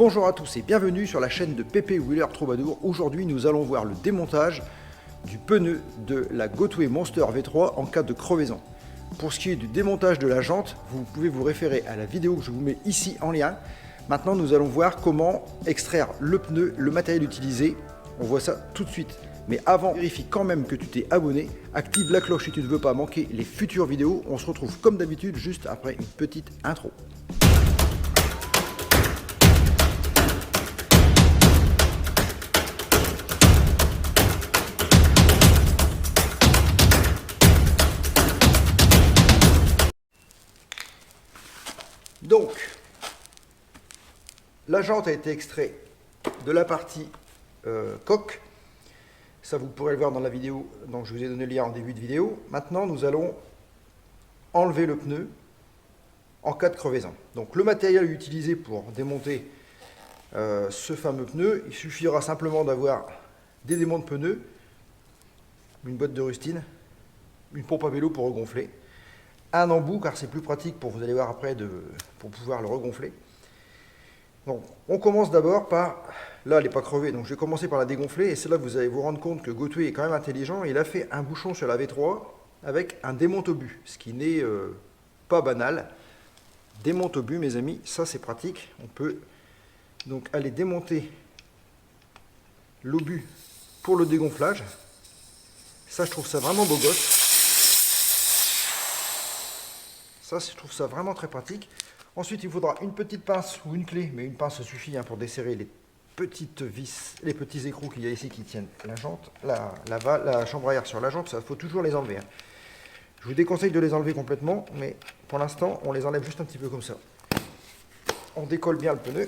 Bonjour à tous et bienvenue sur la chaîne de Pépé Wheeler Troubadour. Aujourd'hui nous allons voir le démontage du pneu de la Gotway Monster V3 en cas de crevaison. Pour ce qui est du démontage de la jante, vous pouvez vous référer à la vidéo que je vous mets ici en lien. Maintenant nous allons voir comment extraire le pneu, le matériel utilisé. On voit ça tout de suite. Mais avant, vérifie quand même que tu t'es abonné, active la cloche si tu ne veux pas manquer les futures vidéos. On se retrouve comme d'habitude juste après une petite intro. Donc, la jante a été extraite de la partie coque. Ça, vous pourrez le voir dans la vidéo, donc je vous ai donné le lien en début de vidéo. Maintenant, nous allons enlever le pneu en cas de crevaison. Donc, le matériel utilisé pour démonter ce fameux pneu, il suffira simplement d'avoir des démontes pneus, une boîte de rustine, une pompe à vélo pour regonfler, un embout, car c'est plus pratique pour, vous allez voir après, pour pouvoir le regonfler. Donc, on commence d'abord par, là elle n'est pas crevée, donc je vais commencer par la dégonfler, et c'est là que vous allez vous rendre compte que Gotway est quand même intelligent. Il a fait un bouchon sur la V3 avec un démonte-obus, ce qui n'est pas banal. Démonte-obus, mes amis, ça c'est pratique. On peut donc aller démonter l'obus pour le dégonflage. Ça, je trouve ça vraiment beau gosse. Ça, je trouve ça vraiment très pratique. Ensuite, il faudra une petite pince ou une clé, mais une pince ça suffit pour desserrer les petites vis, les petits écrous qu'il y a ici qui tiennent la jante, la chambre à air sur la jante. Ça, faut toujours les enlever. Je vous déconseille de les enlever complètement, mais pour l'instant, on les enlève juste un petit peu comme ça. On décolle bien le pneu.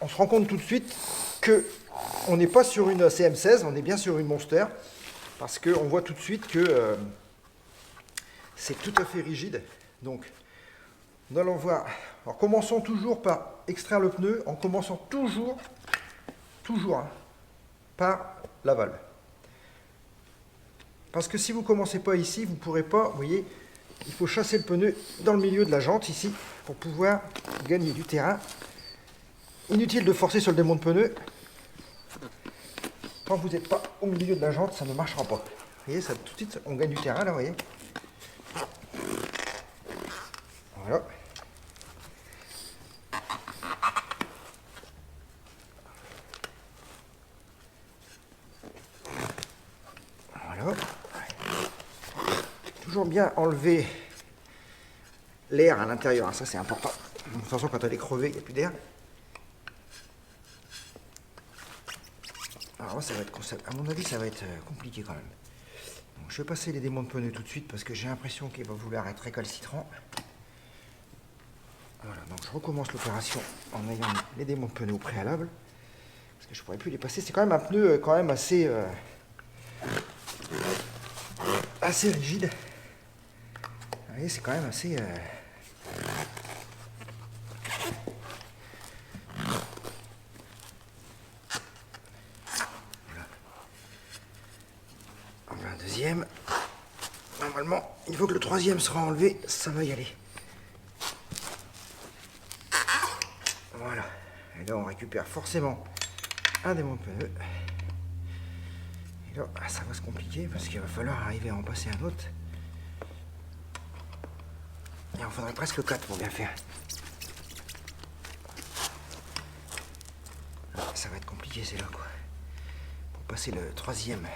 On se rend compte tout de suite que on n'est pas sur une CM16, on est bien sur une Monster, parce qu'on voit tout de suite que c'est tout à fait rigide. Donc, nous allons voir. Alors, commençons toujours par extraire le pneu, en commençant toujours par la valve. Parce que si vous ne commencez pas ici, vous ne pourrez pas, vous voyez, il faut chasser le pneu dans le milieu de la jante ici, pour pouvoir gagner du terrain. Inutile de forcer sur le démonte pneu. Quand vous n'êtes pas au milieu de la jante, ça ne marchera pas. Vous voyez, ça, tout de suite, on gagne du terrain là, vous voyez. Voilà. Voilà. Toujours bien enlever l'air à l'intérieur, ça c'est important. De toute façon, quand elle est crevée, il n'y a plus d'air. Alors ça va être, à mon avis, ça va être compliqué quand même. Donc, je vais passer les démontes pneus tout de suite parce que j'ai l'impression qu'il va vouloir être récalcitrant. Voilà, donc je recommence l'opération en ayant les démontes pneus au préalable. Parce que je ne pourrais plus les passer. C'est quand même un pneu quand même assez rigide. Vous voyez, c'est quand même assez... Voilà, un deuxième. Normalement, il faut que le troisième sera enlevé. Ça va y aller. Voilà. Et là, on récupère forcément un démonte pneu. Et là, ça va se compliquer parce qu'il va falloir arriver à en passer un autre. Il en faudrait presque 4 pour bien faire. Ça va être compliqué, c'est là, quoi. Pour passer le troisième.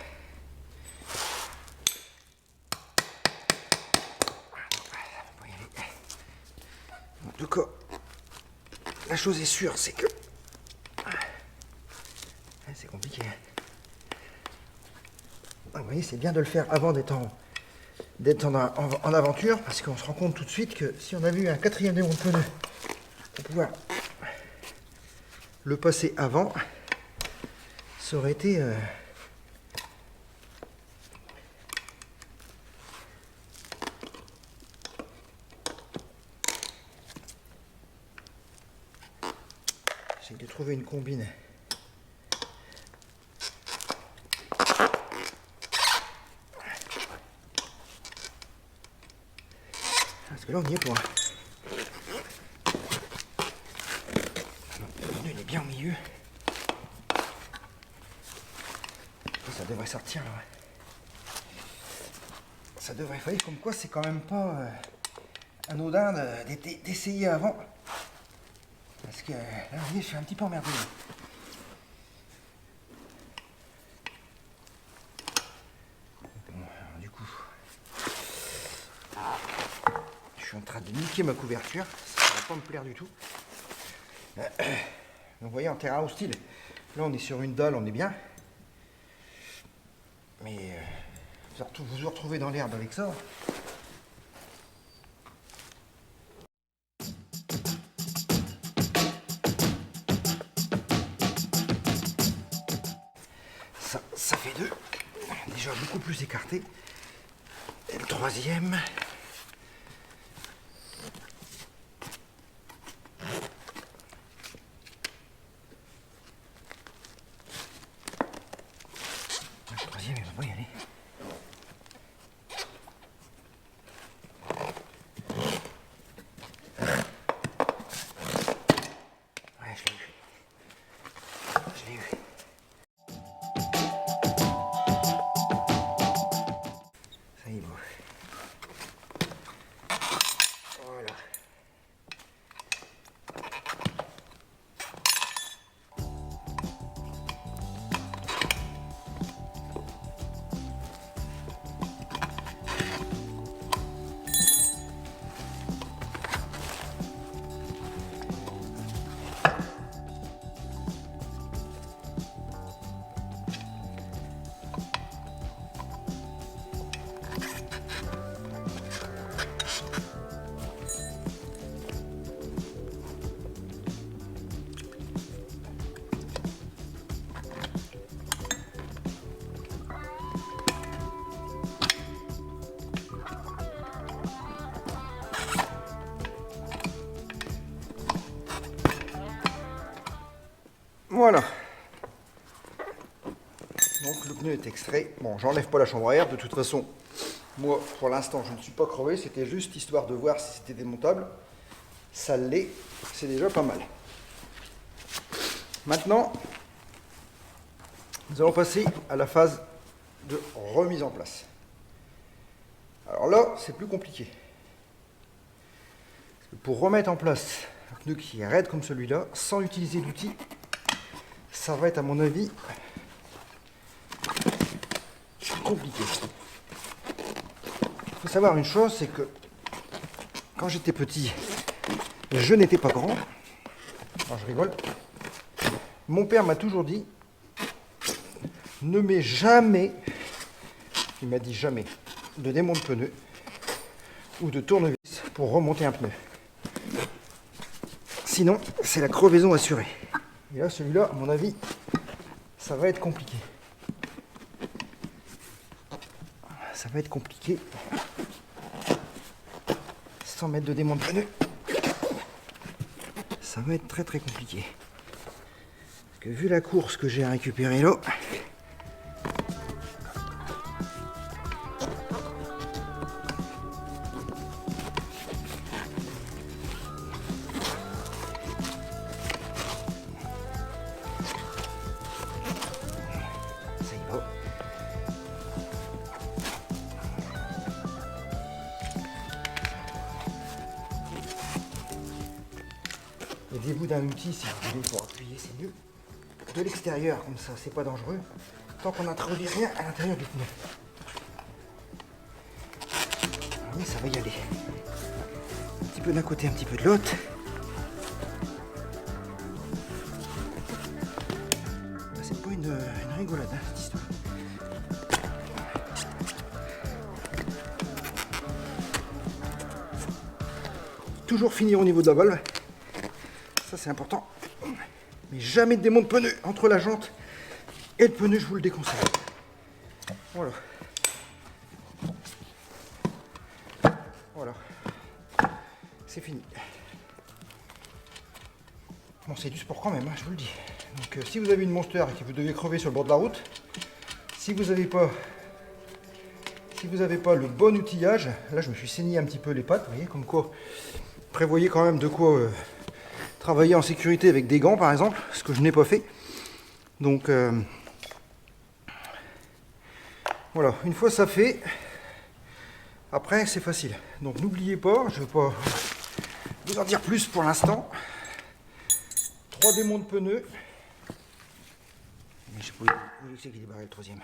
En tout cas, la chose est sûre, c'est que... c'est compliqué. Vous voyez, c'est bien de le faire avant d'être en aventure, parce qu'on se rend compte tout de suite que si on avait eu un quatrième démonte pneu pour pouvoir le passer avant, ça aurait été... J'essaie de trouver une combine. Parce que là, on n'y est pas. bien au milieu. Ça devrait sortir là. Ça devrait falloir, comme quoi c'est quand même pas anodin d'essayer avant. Parce que là, vous voyez, je suis un petit peu emmerdé. Bon, alors, du coup, je suis en train de niquer ma couverture. Ça ne va pas me plaire du tout. Donc, vous voyez, en terrain hostile, là on est sur une dalle, on est bien. Mais vous vous retrouvez dans l'herbe avec ça. Ça fait deux. Déjà beaucoup plus écarté. Et le troisième. Le troisième, il va pas y aller. Ouais, je l'ai eu. Je l'ai eu. Ça y est, bon. Voilà. Voilà. Donc le pneu est extrait. Bon, j'enlève pas la chambre à air. De toute façon, moi, pour l'instant, je ne suis pas crevé. C'était juste histoire de voir si c'était démontable. Ça l'est. C'est déjà pas mal. Maintenant, nous allons passer à la phase de remise en place. Alors là, c'est plus compliqué. Parce que pour remettre en place un pneu qui est raide comme celui-là, sans utiliser d'outils, ça va être à mon avis compliqué. Il faut savoir une chose, c'est que quand j'étais petit, je n'étais pas grand. Non, je rigole. Mon père m'a toujours dit, ne mets jamais, il m'a dit jamais, de démonte pneu ou de tournevis pour remonter un pneu. Sinon, c'est la crevaison assurée. Et là, celui-là, à mon avis, ça va être compliqué. Ça va être compliqué. Sans mettre de démonte pneu. Ça va être très très compliqué. Parce que vu la course que j'ai à récupérer là, ça y va. Aidez-vous d'un outil si vous voulez pour appuyer, c'est mieux. De l'extérieur, comme ça, c'est pas dangereux. Tant qu'on n'introduit rien à l'intérieur du pneu. Oui, ça va y aller. Un petit peu d'un côté, un petit peu de l'autre. C'est pas une rigolade, hein, cette histoire. Toujours finir au niveau de la valve. Ça, c'est important. Mais jamais de démonte pneu entre la jante et le pneu, je vous le déconseille. Voilà. Voilà. C'est fini. Bon, c'est du sport quand même, hein, je vous le dis. Donc, si vous avez une Monster et que vous devez crever sur le bord de la route, si vous n'avez pas le bon outillage, là, je me suis saigné un petit peu les pattes, vous voyez, comme quoi, prévoyez quand même de quoi travailler en sécurité avec des gants par exemple, ce que je n'ai pas fait. Donc voilà, une fois ça fait, après c'est facile. Donc n'oubliez pas, je ne vais pas vous en dire plus pour l'instant. 3 démonts de pneus. Je sais pas où c'est qu'il est barré le troisième.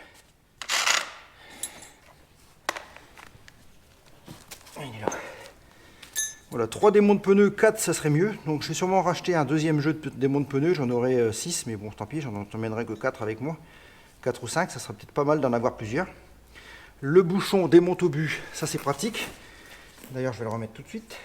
Il est là. Voilà, 3 démonts de pneus, 4 ça serait mieux. Donc je vais sûrement racheter un deuxième jeu de démonts de pneus. J'en aurai 6, mais bon tant pis, j'en emmènerai que 4 avec moi. 4 ou 5, ça serait peut-être pas mal d'en avoir plusieurs. Le bouchon démonte au but, ça c'est pratique. D'ailleurs je vais le remettre tout de suite.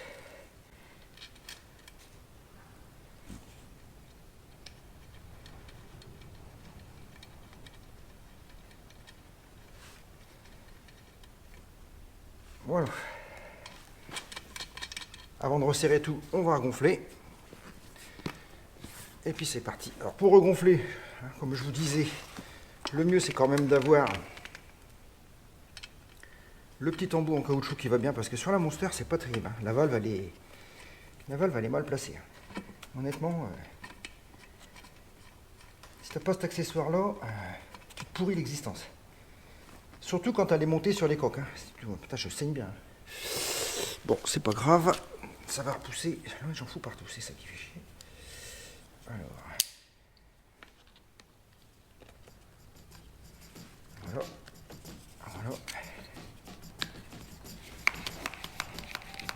Voilà. Avant de resserrer tout, on va regonfler. Et puis c'est parti. Alors pour regonfler, comme je vous disais, le mieux c'est quand même d'avoir le petit embout en caoutchouc qui va bien, parce que sur la Monster c'est pas terrible. La valve elle est mal placée. Honnêtement, si t'as pas cet accessoire là, tu te pourris l'existence. Surtout quand elle est montée sur les coques. Putain, je saigne bien. Bon, c'est pas grave. Ça va repousser. J'en fous partout, c'est ça qui fait chier. Alors. Voilà. Voilà.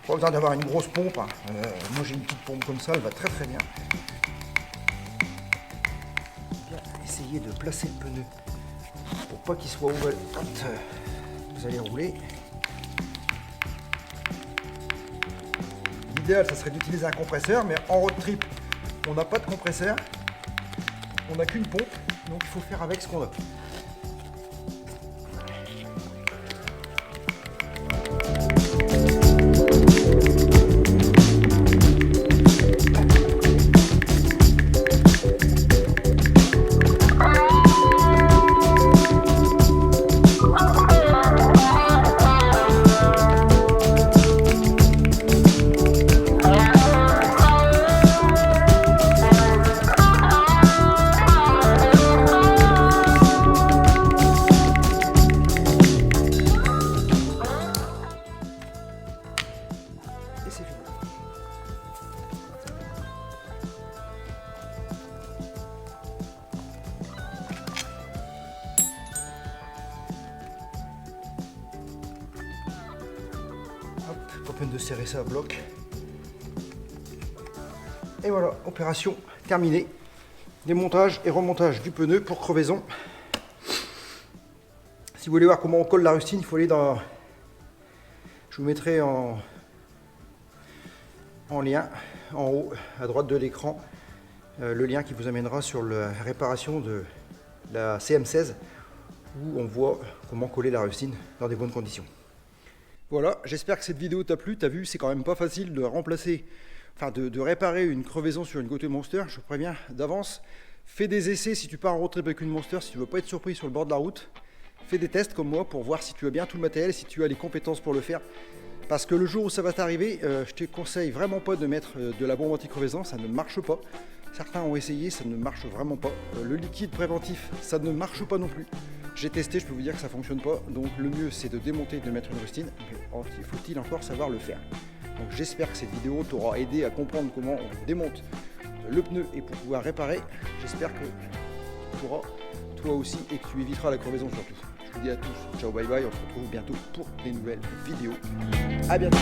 Pas besoin d'avoir une grosse pompe. Hein. Moi j'ai une petite pompe comme ça, elle va très très bien. Bien essayer de placer le pneu pour pas qu'il soit ouvert quand vous allez rouler. L'idéal, ça serait d'utiliser un compresseur, mais en road trip, on n'a pas de compresseur, on n'a qu'une pompe, donc il faut faire avec ce qu'on a. Pas peine de serrer ça à bloc. Et voilà, opération terminée. Démontage et remontage du pneu pour crevaison. Si vous voulez voir comment on colle la rustine, il faut aller dans... Je vous mettrai en lien, en haut, à droite de l'écran, le lien qui vous amènera sur la réparation de la CM16, où on voit comment coller la rustine dans des bonnes conditions. Voilà, j'espère que cette vidéo t'a plu. T'as vu, c'est quand même pas facile de remplacer, enfin de réparer une crevaison sur une GoTo Monster. Je te préviens d'avance. Fais des essais si tu pars en road trip avec une Monster, si tu veux pas être surpris sur le bord de la route. Fais des tests comme moi pour voir si tu as bien tout le matériel, si tu as les compétences pour le faire. Parce que le jour où ça va t'arriver, je te conseille vraiment pas de mettre de la bombe anti-crevaison, ça ne marche pas. Certains ont essayé, ça ne marche vraiment pas. Le liquide préventif, ça ne marche pas non plus. J'ai testé, je peux vous dire que ça fonctionne pas. Donc le mieux c'est de démonter, de mettre une rustine. Mais faut-il encore savoir le faire? Donc j'espère que cette vidéo t'aura aidé à comprendre comment on démonte le pneu et pour pouvoir réparer. J'espère que tu pourras toi aussi et que tu éviteras la crevaison surtout. Je vous dis à tous, ciao bye bye, on se retrouve bientôt pour des nouvelles vidéos. À bientôt.